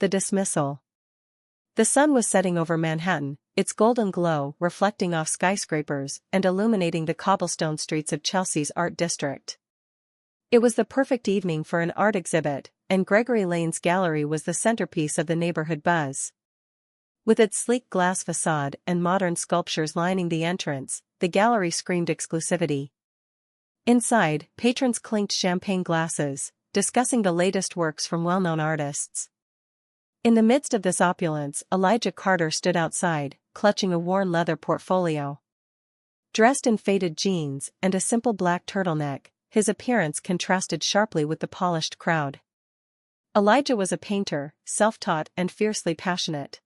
the dismissal. The sun was setting over Manhattan, its golden glow reflecting off skyscrapers and illuminating the cobblestone streets of Chelsea's art district. It was the perfect evening for an art exhibit, and Gregory Lane's gallery was the centerpiece of the neighborhood buzz. With its sleek glass facade and modern sculptures lining the entrance, the gallery screamed exclusivity. Inside, patrons clinked champagne glasses, discussing the latest works from well-known artists. In the midst of this opulence, Elijah Carter stood outside, clutching a worn leather portfolio. Dressed in faded jeans and a simple black turtleneck, his appearance contrasted sharply with the polished crowd. Elijah was a painter, self-taught and fiercely passionate.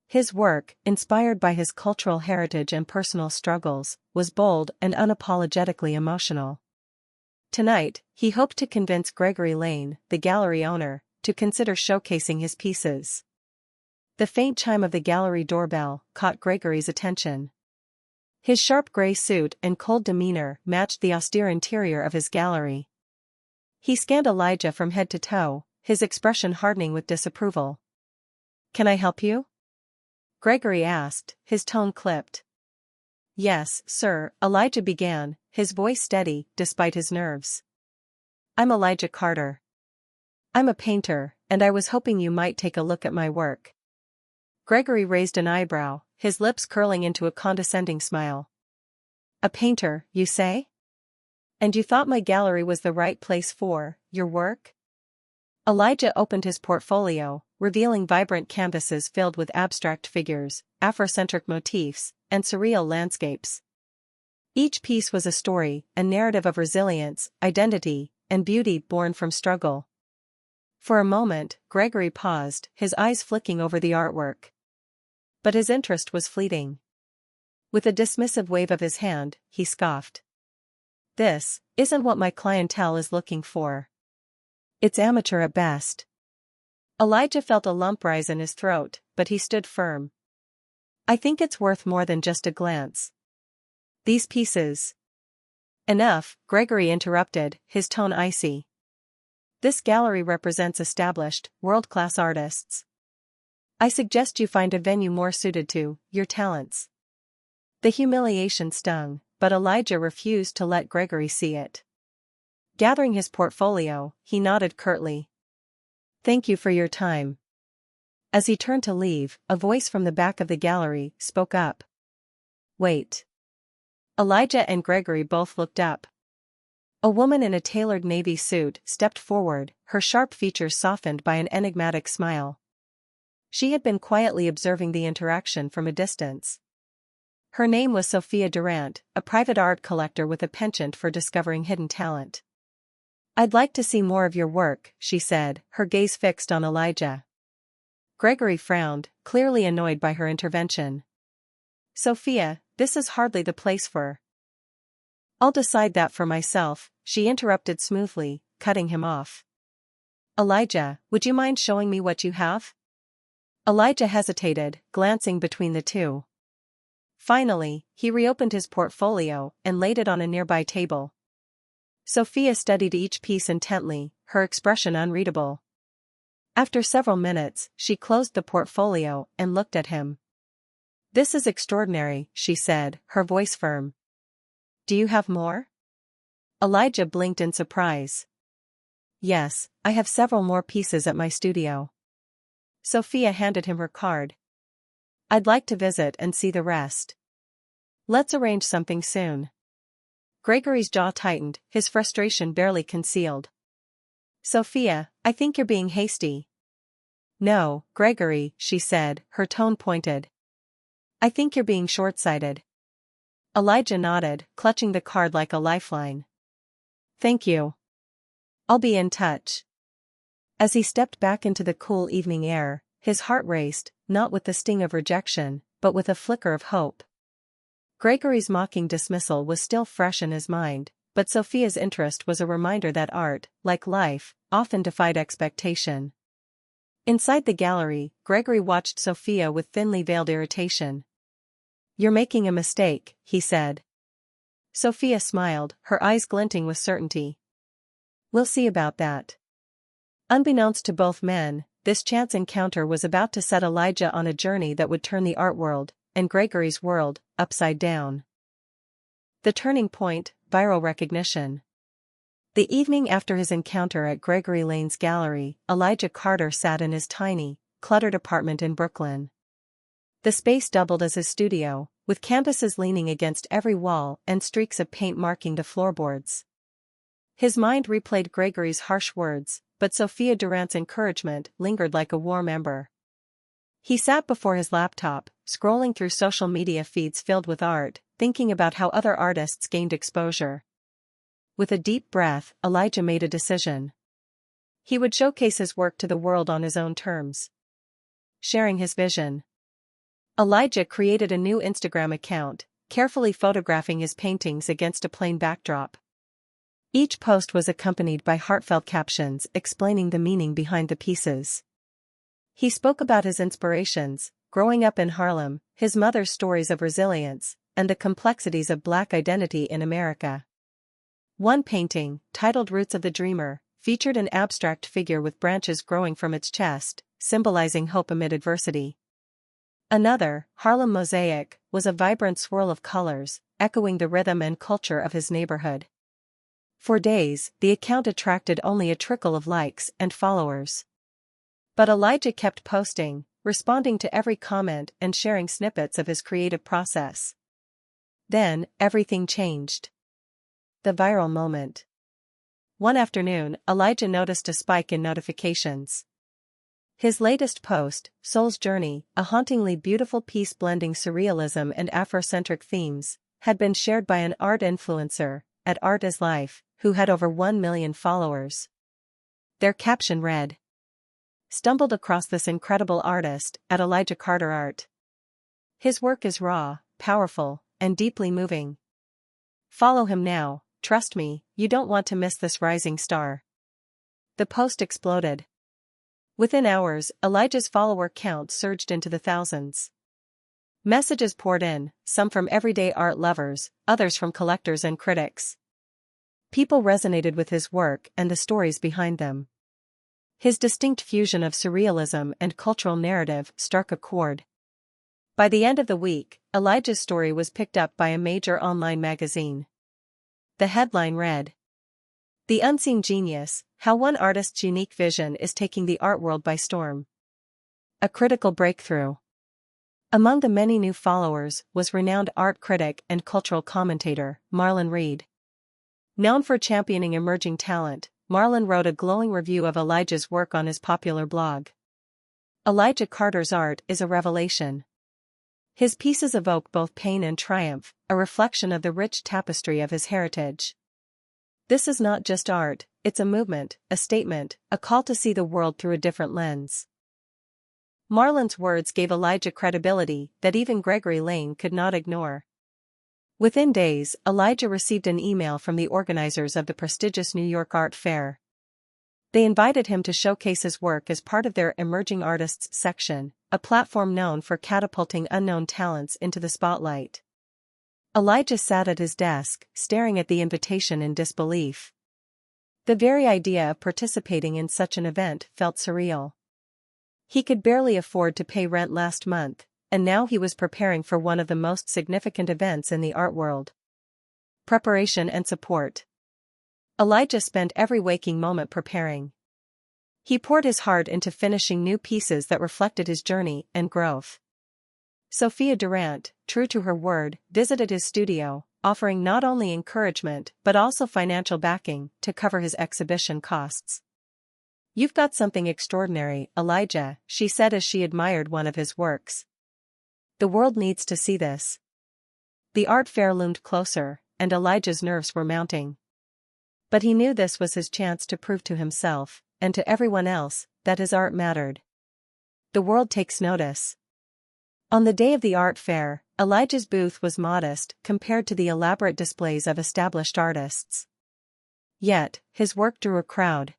His work, inspired by his cultural heritage and personal struggles, was bold and unapologetically emotional. Tonight, he hoped to convince Gregory Lane, the gallery owner, to consider showcasing his pieces. The faint chime of the gallery doorbell caught Gregory's attention. His sharp gray suit and cold demeanor matched the austere interior of his gallery. He scanned Elijah from head to toe, his expression hardening with disapproval. "Can I help you?" Gregory asked, his tone clipped. "Yes, sir," Elijah began, his voice steady despite his nerves. "I'm Elijah Carter. I'm a painter, and I was hoping you might take a look at my work." Gregory raised an eyebrow, his lips curling into a condescending smile. "A painter, you say? And you thought my gallery was the right place for your work?" Elijah opened his portfolio, revealing vibrant canvases filled with abstract figures, Afrocentric motifs, and surreal landscapes. Each piece was a story, a narrative of resilience, identity, and beauty born from struggle. For a moment, Gregory paused, his eyes flicking over the artwork. But his interest was fleeting. With a dismissive wave of his hand, he scoffed. "This isn't what my clientele is looking for. It's amateur at best." Elijah felt a lump rise in his throat, but he stood firm. "I think it's worth more than just a glance. These pieces—" "Enough," Gregory interrupted, his tone icy. "This gallery represents established, world-class artists. I suggest you find a venue more suited to your talents." The humiliation stung, but Elijah refused to let Gregory see it. Gathering his portfolio, he nodded curtly. "Thank you for your time." As he turned to leave, a voice from the back of the gallery spoke up. "Wait." Elijah and Gregory both looked up. A woman in a tailored navy suit stepped forward, her sharp features softened by an enigmatic smile. She had been quietly observing the interaction from a distance. Her name was Sophia Durant, a private art collector with a penchant for discovering hidden talent. "I'd like to see more of your work," she said, her gaze fixed on Elijah. Gregory frowned, clearly annoyed by her intervention. "Sophia, this is hardly the place for—" "I'll decide that for myself," she interrupted smoothly, cutting him off. "Elijah, would you mind showing me what you have?" Elijah hesitated, glancing between the two. Finally, he reopened his portfolio and laid it on a nearby table. Sophia studied each piece intently, her expression unreadable. After several minutes, she closed the portfolio and looked at him. "This is extraordinary," she said, her voice firm. "Do you have more?" Elijah blinked in surprise. "Yes, I have several more pieces at my studio." Sophia handed him her card. "I'd like to visit and see the rest. Let's arrange something soon." Gregory's jaw tightened, his frustration barely concealed. "Sophia, I think you're being hasty." "No, Gregory," she said, her tone pointed. "I think you're being short-sighted." Elijah nodded, clutching the card like a lifeline. "Thank you. I'll be in touch." As he stepped back into the cool evening air, his heart raced, not with the sting of rejection, but with a flicker of hope. Gregory's mocking dismissal was still fresh in his mind, but Sophia's interest was a reminder that art, like life, often defied expectation. Inside the gallery, Gregory watched Sophia with thinly veiled irritation. "You're making a mistake," he said. Sophia smiled, her eyes glinting with certainty. "We'll see about that." Unbeknownst to both men, this chance encounter was about to set Elijah on a journey that would turn the art world, and Gregory's world, upside down. The turning point: viral recognition. The evening after his encounter at Gregory Lane's gallery, Elijah Carter sat in his tiny, cluttered apartment in Brooklyn. The space doubled as his studio, with canvases leaning against every wall and streaks of paint marking the floorboards. His mind replayed Gregory's harsh words, but Sophia Durant's encouragement lingered like a warm ember. He sat before his laptop, scrolling through social media feeds filled with art, thinking about how other artists gained exposure. With a deep breath, Elijah made a decision. He would showcase his work to the world on his own terms. Sharing his vision. Elijah created a new Instagram account, carefully photographing his paintings against a plain backdrop. Each post was accompanied by heartfelt captions explaining the meaning behind the pieces. He spoke about his inspirations, growing up in Harlem, his mother's stories of resilience, and the complexities of Black identity in America. One painting, titled Roots of the Dreamer, featured an abstract figure with branches growing from its chest, symbolizing hope amid adversity. Another, Harlem Mosaic, was a vibrant swirl of colors, echoing the rhythm and culture of his neighborhood. For days, the account attracted only a trickle of likes and followers. But Elijah kept posting, responding to every comment and sharing snippets of his creative process. Then, everything changed. The viral moment. One afternoon, Elijah noticed a spike in notifications. His latest post, Soul's Journey, a hauntingly beautiful piece blending surrealism and Afrocentric themes, had been shared by an art influencer, at Art is Life, who had over 1 million followers. Their caption read, "Stumbled across this incredible artist at Elijah Carter Art. His work is raw, powerful, and deeply moving. Follow him now, trust me, you don't want to miss this rising star." The post exploded. Within hours, Elijah's follower count surged into the thousands. Messages poured in, some from everyday art lovers, others from collectors and critics. People resonated with his work and the stories behind them. His distinct fusion of surrealism and cultural narrative struck a chord. By the end of the week, Elijah's story was picked up by a major online magazine. The headline read, "The Unseen Genius: How One Artist's Unique Vision is Taking the Art World by Storm." A critical breakthrough. Among the many new followers was renowned art critic and cultural commentator, Marlon Reed. Known for championing emerging talent, Marlon wrote a glowing review of Elijah's work on his popular blog. Elijah Carter's art is a revelation. His pieces evoke both pain and triumph, a reflection of the rich tapestry of his heritage. This is not just art, it's a movement, a statement, a call to see the world through a different lens. Marlon's words gave Elijah credibility that even Gregory Lane could not ignore. Within days, Elijah received an email from the organizers of the prestigious New York Art Fair. They invited him to showcase his work as part of their Emerging Artists section, a platform known for catapulting unknown talents into the spotlight. Elijah sat at his desk, staring at the invitation in disbelief. The very idea of participating in such an event felt surreal. He could barely afford to pay rent last month, and now he was preparing for one of the most significant events in the art world. Preparation and support. Elijah spent every waking moment preparing. He poured his heart into finishing new pieces that reflected his journey and growth. Sophia Durant, true to her word, visited his studio, offering not only encouragement but also financial backing to cover his exhibition costs. "You've got something extraordinary, Elijah," she said as she admired one of his works. "The world needs to see this." The art fair loomed closer, and Elijah's nerves were mounting. But he knew this was his chance to prove to himself, and to everyone else, that his art mattered. The world takes notice. On the day of the art fair, Elijah's booth was modest compared to the elaborate displays of established artists. Yet, his work drew a crowd.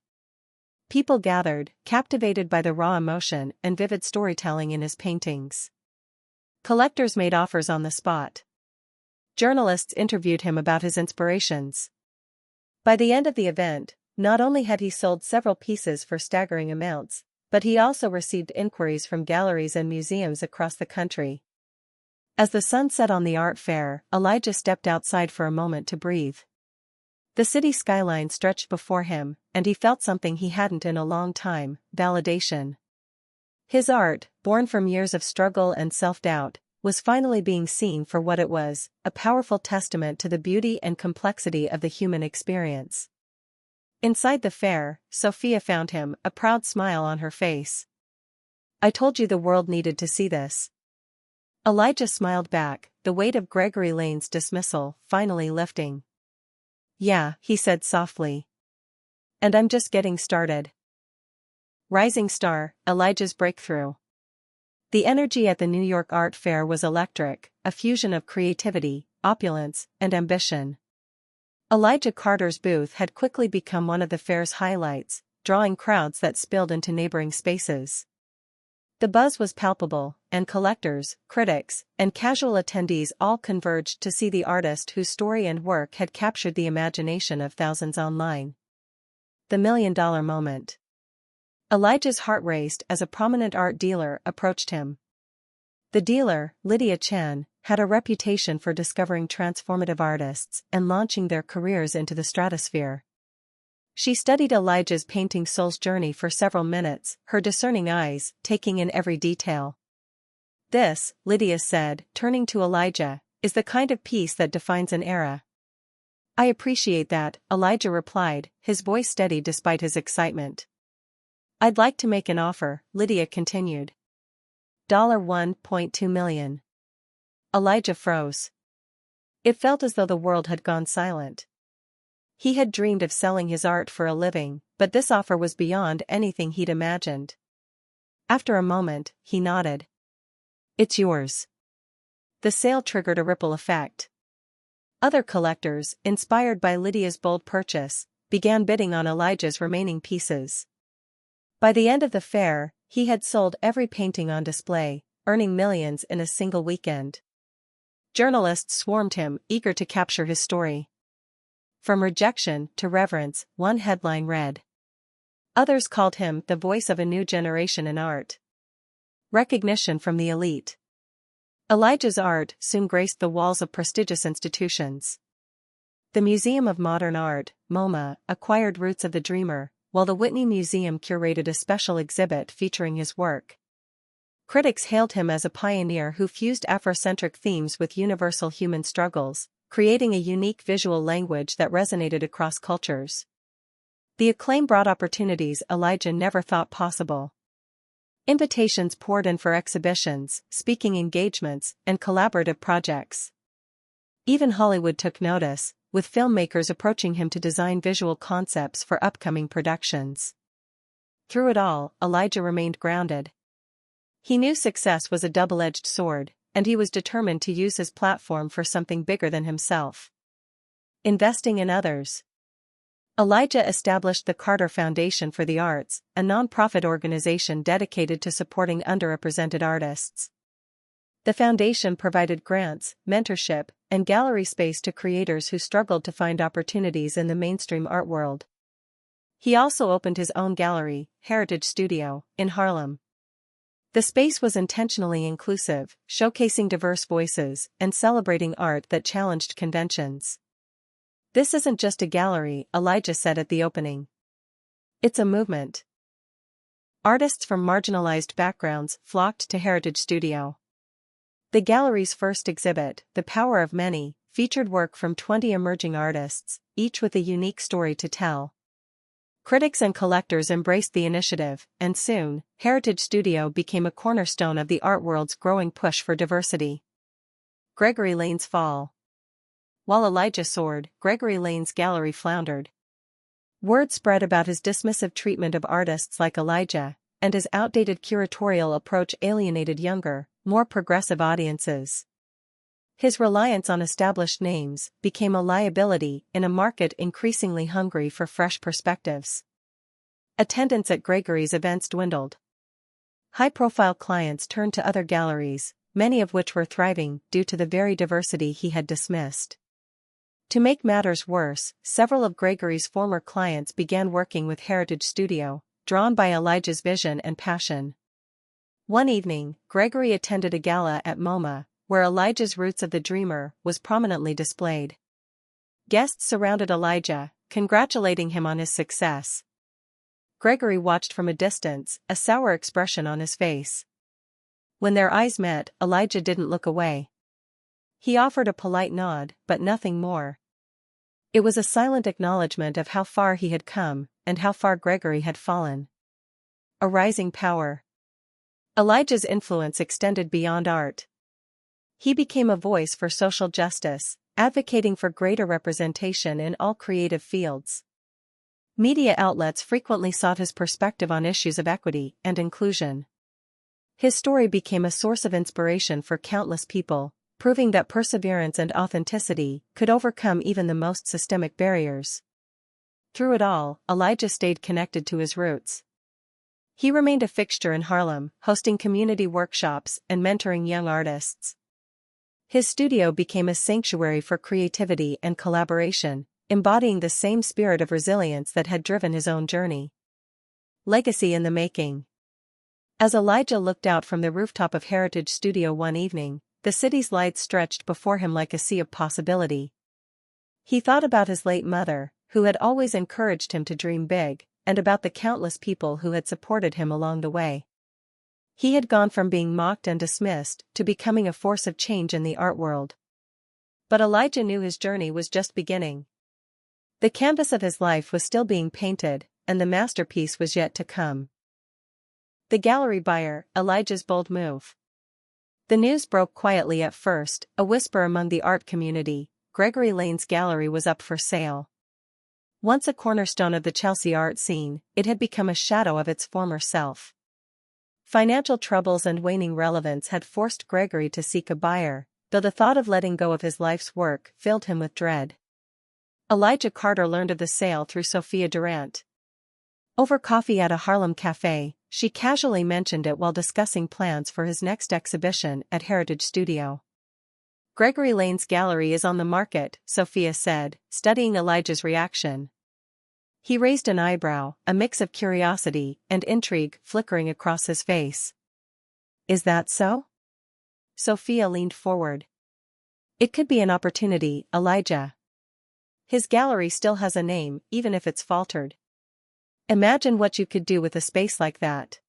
People gathered, captivated by the raw emotion and vivid storytelling in his paintings. Collectors made offers on the spot. Journalists interviewed him about his inspirations. By the end of the event, not only had he sold several pieces for staggering amounts, But he also received inquiries from galleries and museums across the country. As the sun set on the art fair, Elijah stepped outside for a moment to breathe. The city skyline stretched before him, and he felt something he hadn't in a long time: validation. His art, born from years of struggle and self-doubt, was finally being seen for what it was: a powerful testament to the beauty and complexity of the human experience. Inside the fair, Sophia found him, a proud smile on her face. "I told you the world needed to see this." Elijah smiled back, the weight of Gregory Lane's dismissal finally lifting. "Yeah," he said softly. "And I'm just getting started." Rising star, Elijah's breakthrough. The energy at the New York Art Fair was electric, a fusion of creativity, opulence, and ambition. Elijah Carter's booth had quickly become one of the fair's highlights, drawing crowds that spilled into neighboring spaces. The buzz was palpable, and collectors, critics, and casual attendees all converged to see the artist whose story and work had captured the imagination of thousands online. The million-dollar moment. Elijah's heart raced as a prominent art dealer approached him. The dealer, Lydia Chan, had a reputation for discovering transformative artists and launching their careers into the stratosphere. She studied Elijah's painting soul's journey for several minutes, her discerning eyes taking in every detail. "This," Lydia said, turning to Elijah, "is the kind of piece that defines an era." "I appreciate that," Elijah replied, his voice steady despite his excitement. "I'd like to make an offer," Lydia continued. $1.2 million. Elijah froze. It felt as though the world had gone silent. He had dreamed of selling his art for a living, but this offer was beyond anything he'd imagined. After a moment, he nodded. "It's yours." The sale triggered a ripple effect. Other collectors, inspired by Lydia's bold purchase, began bidding on Elijah's remaining pieces. By the end of the fair, he had sold every painting on display, earning millions in a single weekend. Journalists swarmed him, eager to capture his story. From rejection to reverence, one headline read. Others called him the voice of a new generation in art. Recognition from the elite. Elijah's art soon graced the walls of prestigious institutions. The Museum of Modern Art, MoMA, acquired Roots of the Dreamer, while the Whitney Museum curated a special exhibit featuring his work. Critics hailed him as a pioneer who fused Afrocentric themes with universal human struggles, creating a unique visual language that resonated across cultures. The acclaim brought opportunities Elijah never thought possible. Invitations poured in for exhibitions, speaking engagements, and collaborative projects. Even Hollywood took notice, with filmmakers approaching him to design visual concepts for upcoming productions. Through it all, Elijah remained grounded. He knew success was a double-edged sword, and he was determined to use his platform for something bigger than himself. Investing in others. Elijah established the Carter Foundation for the Arts, a non-profit organization dedicated to supporting underrepresented artists. The foundation provided grants, mentorship, and gallery space to creators who struggled to find opportunities in the mainstream art world. He also opened his own gallery, Heritage Studio, in Harlem. The space was intentionally inclusive, showcasing diverse voices and celebrating art that challenged conventions. "This isn't just a gallery," Elijah said at the opening. "It's a movement." Artists from marginalized backgrounds flocked to Heritage Studio. The gallery's first exhibit, The Power of Many, featured work from 20 emerging artists, each with a unique story to tell. Critics and collectors embraced the initiative, and soon, Heritage Studio became a cornerstone of the art world's growing push for diversity. Gregory Lane's fall. While Elijah soared, Gregory Lane's gallery floundered. Word spread about his dismissive treatment of artists like Elijah, and his outdated curatorial approach alienated younger, more progressive audiences. His reliance on established names became a liability in a market increasingly hungry for fresh perspectives. Attendance at Gregory's events dwindled. High-profile clients turned to other galleries, many of which were thriving due to the very diversity he had dismissed. To make matters worse, several of Gregory's former clients began working with Heritage Studio, drawn by Elijah's vision and passion. One evening, Gregory attended a gala at MoMA, where Elijah's Roots of the Dreamer was prominently displayed. Guests surrounded Elijah, congratulating him on his success. Gregory watched from a distance, a sour expression on his face. When their eyes met, Elijah didn't look away. He offered a polite nod, but nothing more. It was a silent acknowledgement of how far he had come, and how far Gregory had fallen. A rising power. Elijah's influence extended beyond art. He became a voice for social justice, advocating for greater representation in all creative fields. Media outlets frequently sought his perspective on issues of equity and inclusion. His story became a source of inspiration for countless people, proving that perseverance and authenticity could overcome even the most systemic barriers. Through it all, Elijah stayed connected to his roots. He remained a fixture in Harlem, hosting community workshops and mentoring young artists. His studio became a sanctuary for creativity and collaboration, embodying the same spirit of resilience that had driven his own journey. Legacy in the making. As Elijah looked out from the rooftop of Heritage Studio one evening, the city's lights stretched before him like a sea of possibility. He thought about his late mother, who had always encouraged him to dream big, and about the countless people who had supported him along the way. He had gone from being mocked and dismissed to becoming a force of change in the art world. But Elijah knew his journey was just beginning. The canvas of his life was still being painted, and the masterpiece was yet to come. The gallery buyer, Elijah's bold move. The news broke quietly at first, a whisper among the art community. Gregory Lane's gallery was up for sale. Once a cornerstone of the Chelsea art scene, it had become a shadow of its former self. Financial troubles and waning relevance had forced Gregory to seek a buyer, though the thought of letting go of his life's work filled him with dread. Elijah Carter learned of the sale through Sophia Durant. Over coffee at a Harlem cafe, she casually mentioned it while discussing plans for his next exhibition at Heritage Studio. Gregory Lane's gallery is on the market, Sophia said, studying Elijah's reaction. He raised an eyebrow, a mix of curiosity and intrigue flickering across his face. Is that so? Sophia leaned forward. It could be an opportunity, Elijah. His gallery still has a name, even if it's faltered. Imagine what you could do with a space like that.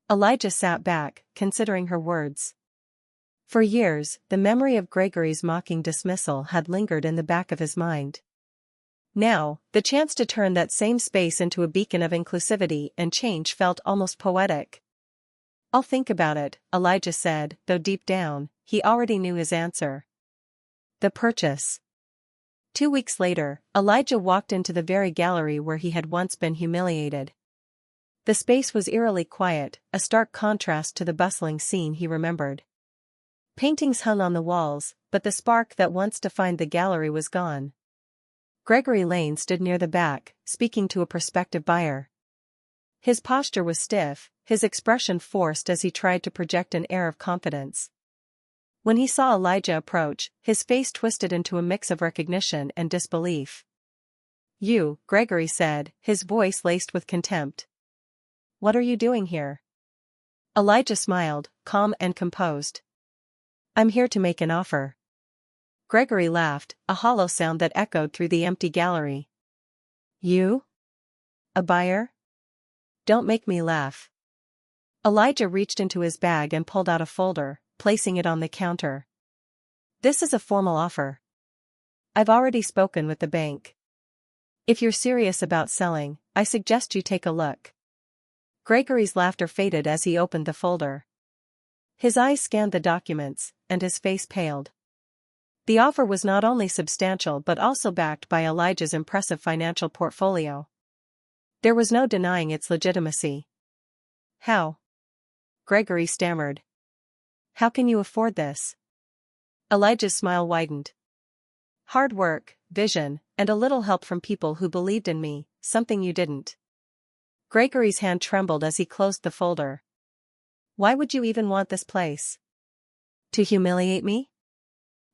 Elijah sat back, considering her words. For years, the memory of Gregory's mocking dismissal had lingered in the back of his mind. Now, the chance to turn that same space into a beacon of inclusivity and change felt almost poetic. I'll think about it, Elijah said, though deep down, he already knew his answer. The purchase. 2 weeks later, Elijah walked into the very gallery where he had once been humiliated. The space was eerily quiet, a stark contrast to the bustling scene he remembered. Paintings hung on the walls, but the spark that once defined the gallery was gone. Gregory Lane stood near the back, speaking to a prospective buyer. His posture was stiff, his expression forced as he tried to project an air of confidence. When he saw Elijah approach, his face twisted into a mix of recognition and disbelief. You, Gregory said, his voice laced with contempt. What are you doing here? Elijah smiled, calm and composed. I'm here to make an offer. Gregory laughed, a hollow sound that echoed through the empty gallery. You? A buyer? Don't make me laugh. Elijah reached into his bag and pulled out a folder, placing it on the counter. This is a formal offer. I've already spoken with the bank. If you're serious about selling, I suggest you take a look. Gregory's laughter faded as he opened the folder. His eyes scanned the documents, and his face paled. The offer was not only substantial but also backed by Elijah's impressive financial portfolio. There was no denying its legitimacy. How? Gregory stammered. How can you afford this? Elijah's smile widened. Hard work, vision, and a little help from people who believed in me, something you didn't. Gregory's hand trembled as he closed the folder. Why would you even want this place? To humiliate me?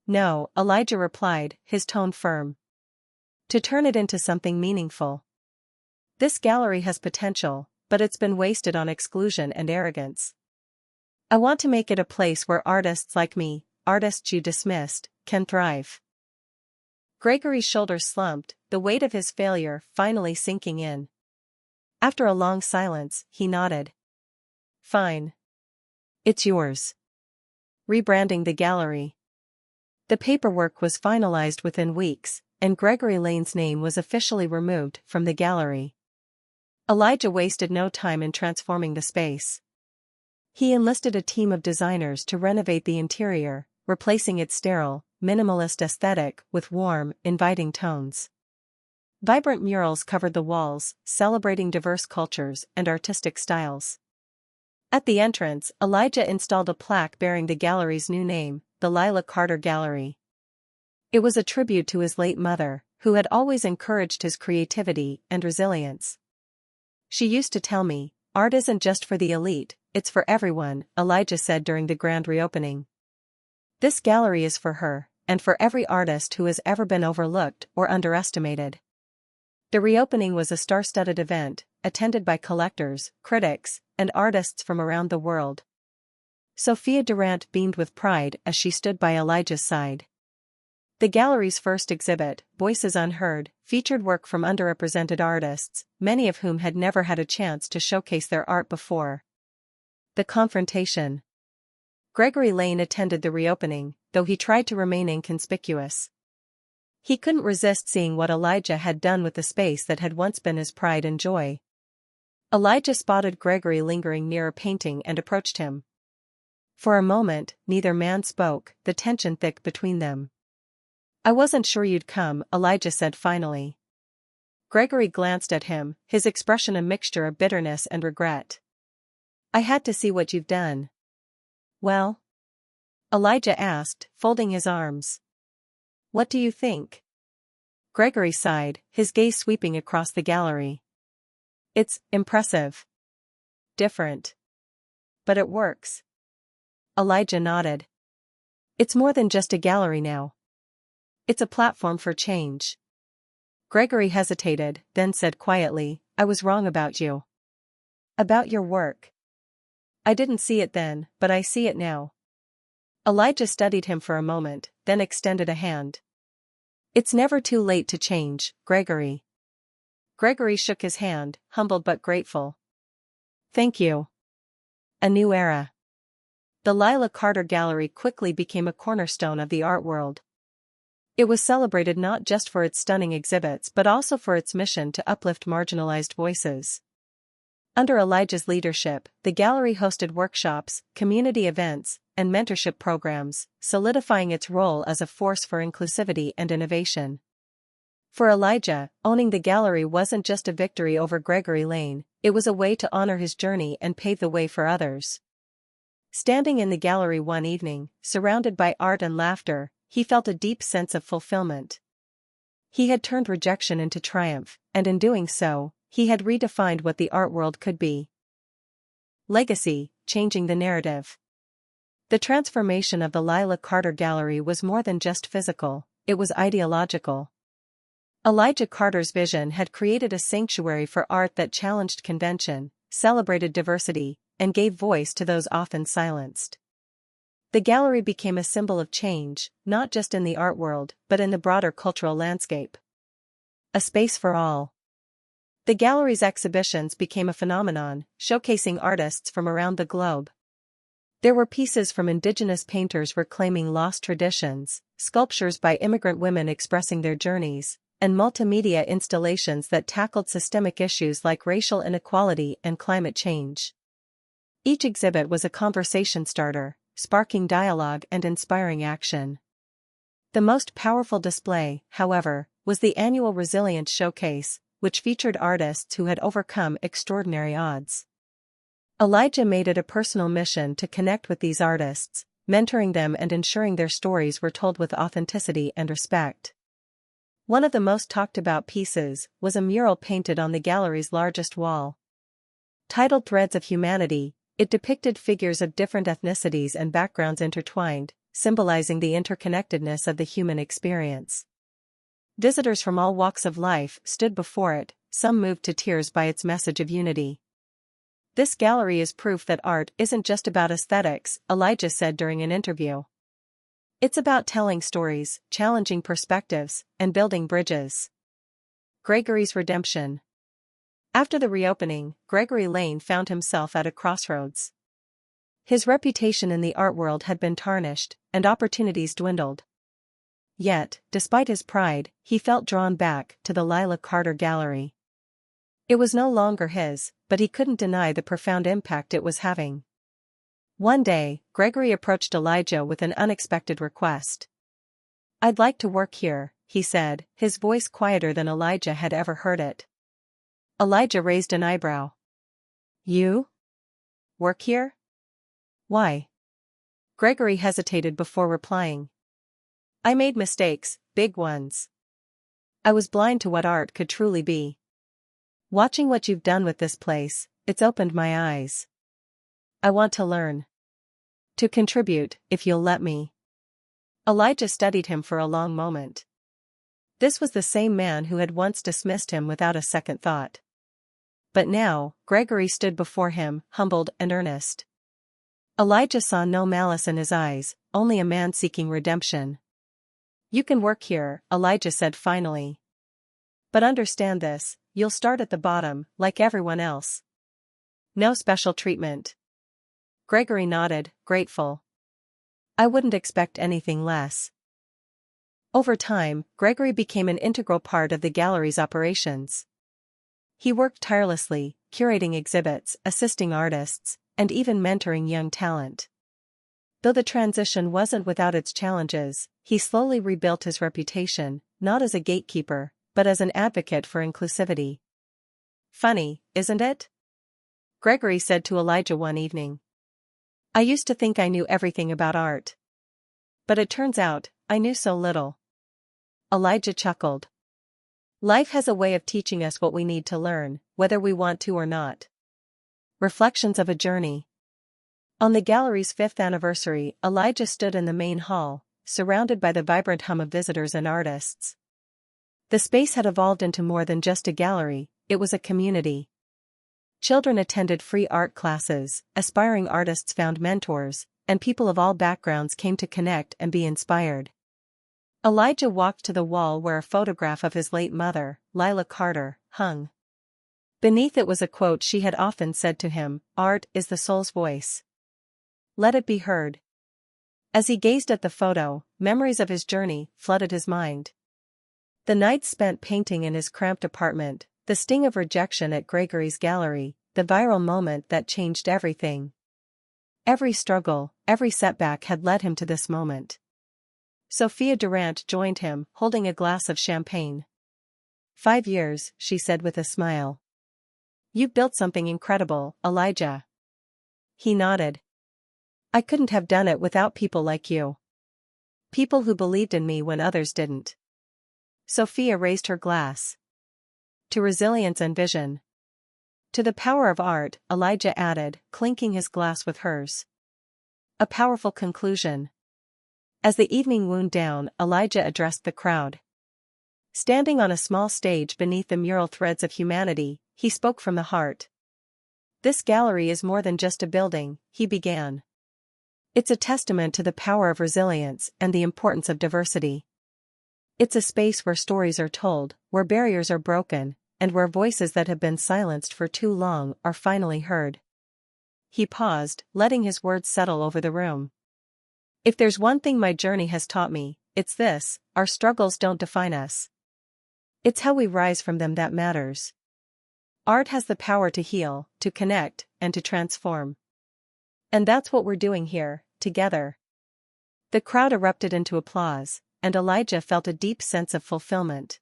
No, Elijah replied, his tone firm. To turn it into something meaningful. This gallery has potential, but it's been wasted on exclusion and arrogance. I want to make it a place where artists like me, artists you dismissed, can thrive." Gregory's shoulders slumped, the weight of his failure finally sinking in. After a long silence, he nodded. "Fine. It's yours." Rebranding the gallery. The paperwork was finalized within weeks, and Gregory Lane's name was officially removed from the gallery. Elijah wasted no time in transforming the space. He enlisted a team of designers to renovate the interior, replacing its sterile, minimalist aesthetic with warm, inviting tones. Vibrant murals covered the walls, celebrating diverse cultures and artistic styles. At the entrance, Elijah installed a plaque bearing the gallery's new name, the Lila Carter Gallery. It was a tribute to his late mother, who had always encouraged his creativity and resilience. "She used to tell me, art isn't just for the elite, it's for everyone," Elijah said during the grand reopening. "This gallery is for her, and for every artist who has ever been overlooked or underestimated." The reopening was a star-studded event, attended by collectors, critics, and artists from around the world. Sophia Durant beamed with pride as she stood by Elijah's side. The gallery's first exhibit, Voices Unheard, featured work from underrepresented artists, many of whom had never had a chance to showcase their art before. The confrontation. Gregory Lane attended the reopening, though he tried to remain inconspicuous. He couldn't resist seeing what Elijah had done with the space that had once been his pride and joy. Elijah spotted Gregory lingering near a painting and approached him. For a moment, neither man spoke, the tension thick between them. "I wasn't sure you'd come," Elijah said finally. Gregory glanced at him, his expression a mixture of bitterness and regret. "I had to see what you've done." "Well?" Elijah asked, folding his arms. "What do you think?" Gregory sighed, his gaze sweeping across the gallery. "It's impressive. Different. But it works." Elijah nodded. "It's more than just a gallery now. It's a platform for change." Gregory hesitated, then said quietly, "I was wrong about you. About your work. I didn't see it then, but I see it now." Elijah studied him for a moment, then extended a hand. "It's never too late to change, Gregory." Gregory shook his hand, humbled but grateful. "Thank you." A new era. The Lila Carter Gallery quickly became a cornerstone of the art world. It was celebrated not just for its stunning exhibits but also for its mission to uplift marginalized voices. Under Elijah's leadership, the gallery hosted workshops, community events, and mentorship programs, solidifying its role as a force for inclusivity and innovation. For Elijah, owning the gallery wasn't just a victory over Gregory Lane, it was a way to honor his journey and pave the way for others. Standing in the gallery one evening, surrounded by art and laughter, he felt a deep sense of fulfillment. He had turned rejection into triumph, and in doing so, he had redefined what the art world could be. Legacy, changing the narrative. The transformation of the Lila Carter Gallery was more than just physical, it was ideological. Elijah Carter's vision had created a sanctuary for art that challenged convention, celebrated diversity, and gave voice to those often silenced. The gallery became a symbol of change, not just in the art world, but in the broader cultural landscape. A space for all. The gallery's exhibitions became a phenomenon, showcasing artists from around the globe. There were pieces from indigenous painters reclaiming lost traditions, sculptures by immigrant women expressing their journeys, and multimedia installations that tackled systemic issues like racial inequality and climate change. Each exhibit was a conversation starter, sparking dialogue and inspiring action. The most powerful display, however, was the annual Resilience Showcase, which featured artists who had overcome extraordinary odds. Elijah made it a personal mission to connect with these artists, mentoring them and ensuring their stories were told with authenticity and respect. One of the most talked about pieces was a mural painted on the gallery's largest wall. Titled Threads of Humanity, it depicted figures of different ethnicities and backgrounds intertwined, symbolizing the interconnectedness of the human experience. Visitors from all walks of life stood before it, some moved to tears by its message of unity. This gallery is proof that art isn't just about aesthetics, Elijah said during an interview. It's about telling stories, challenging perspectives, and building bridges. Gregory's redemption. After the reopening, Gregory Lane found himself at a crossroads. His reputation in the art world had been tarnished, and opportunities dwindled. Yet, despite his pride, he felt drawn back to the Lila Carter Gallery. It was no longer his, but he couldn't deny the profound impact it was having. One day, Gregory approached Elijah with an unexpected request. "I'd like to work here," he said, his voice quieter than Elijah had ever heard it. Elijah raised an eyebrow. "You? Work here? Why?" Gregory hesitated before replying. "I made mistakes, big ones. I was blind to what art could truly be. Watching what you've done with this place, it's opened my eyes. I want to learn. To contribute, if you'll let me." Elijah studied him for a long moment. This was the same man who had once dismissed him without a second thought. But now, Gregory stood before him, humbled and earnest. Elijah saw no malice in his eyes, only a man seeking redemption. "You can work here," Elijah said finally. "But understand this, you'll start at the bottom, like everyone else. No special treatment." Gregory nodded, grateful. "I wouldn't expect anything less." Over time, Gregory became an integral part of the gallery's operations. He worked tirelessly, curating exhibits, assisting artists, and even mentoring young talent. Though the transition wasn't without its challenges, he slowly rebuilt his reputation, not as a gatekeeper, but as an advocate for inclusivity. "Funny, isn't it?" Gregory said to Elijah one evening. "I used to think I knew everything about art. But it turns out, I knew so little." Elijah chuckled. Life has a way of teaching us what we need to learn, whether we want to or not. Reflections of a journey. On the gallery's 5th anniversary, Elijah stood in the main hall, surrounded by the vibrant hum of visitors and artists. The space had evolved into more than just a gallery, it was a community. Children attended free art classes, aspiring artists found mentors, and people of all backgrounds came to connect and be inspired. Elijah walked to the wall where a photograph of his late mother, Lila Carter, hung. Beneath it was a quote she had often said to him, "Art is the soul's voice. Let it be heard." As he gazed at the photo, memories of his journey flooded his mind. The nights spent painting in his cramped apartment, the sting of rejection at Gregory's gallery, the viral moment that changed everything. Every struggle, every setback had led him to this moment. Sophia Durant joined him, holding a glass of champagne. 5 years, she said with a smile. "You've built something incredible, Elijah." He nodded. "I couldn't have done it without people like you. People who believed in me when others didn't." Sophia raised her glass. "To resilience and vision." "To the power of art," Elijah added, clinking his glass with hers. A powerful conclusion. As the evening wound down, Elijah addressed the crowd. Standing on a small stage beneath the mural Threads of Humanity, he spoke from the heart. "This gallery is more than just a building," he began. "It's a testament to the power of resilience and the importance of diversity. It's a space where stories are told, where barriers are broken, and where voices that have been silenced for too long are finally heard." He paused, letting his words settle over the room. "If there's one thing my journey has taught me, it's this: our struggles don't define us. It's how we rise from them that matters. Art has the power to heal, to connect, and to transform. And that's what we're doing here, together." The crowd erupted into applause, and Elijah felt a deep sense of fulfillment.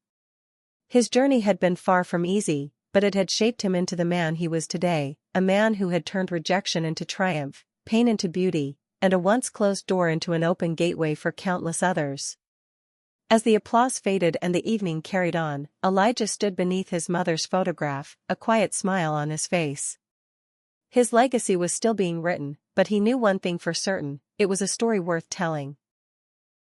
His journey had been far from easy, but it had shaped him into the man he was today, a man who had turned rejection into triumph, pain into beauty, and a once closed door into an open gateway for countless others. As the applause faded and the evening carried on, Elijah stood beneath his mother's photograph, a quiet smile on his face. His legacy was still being written, but he knew one thing for certain: it was a story worth telling.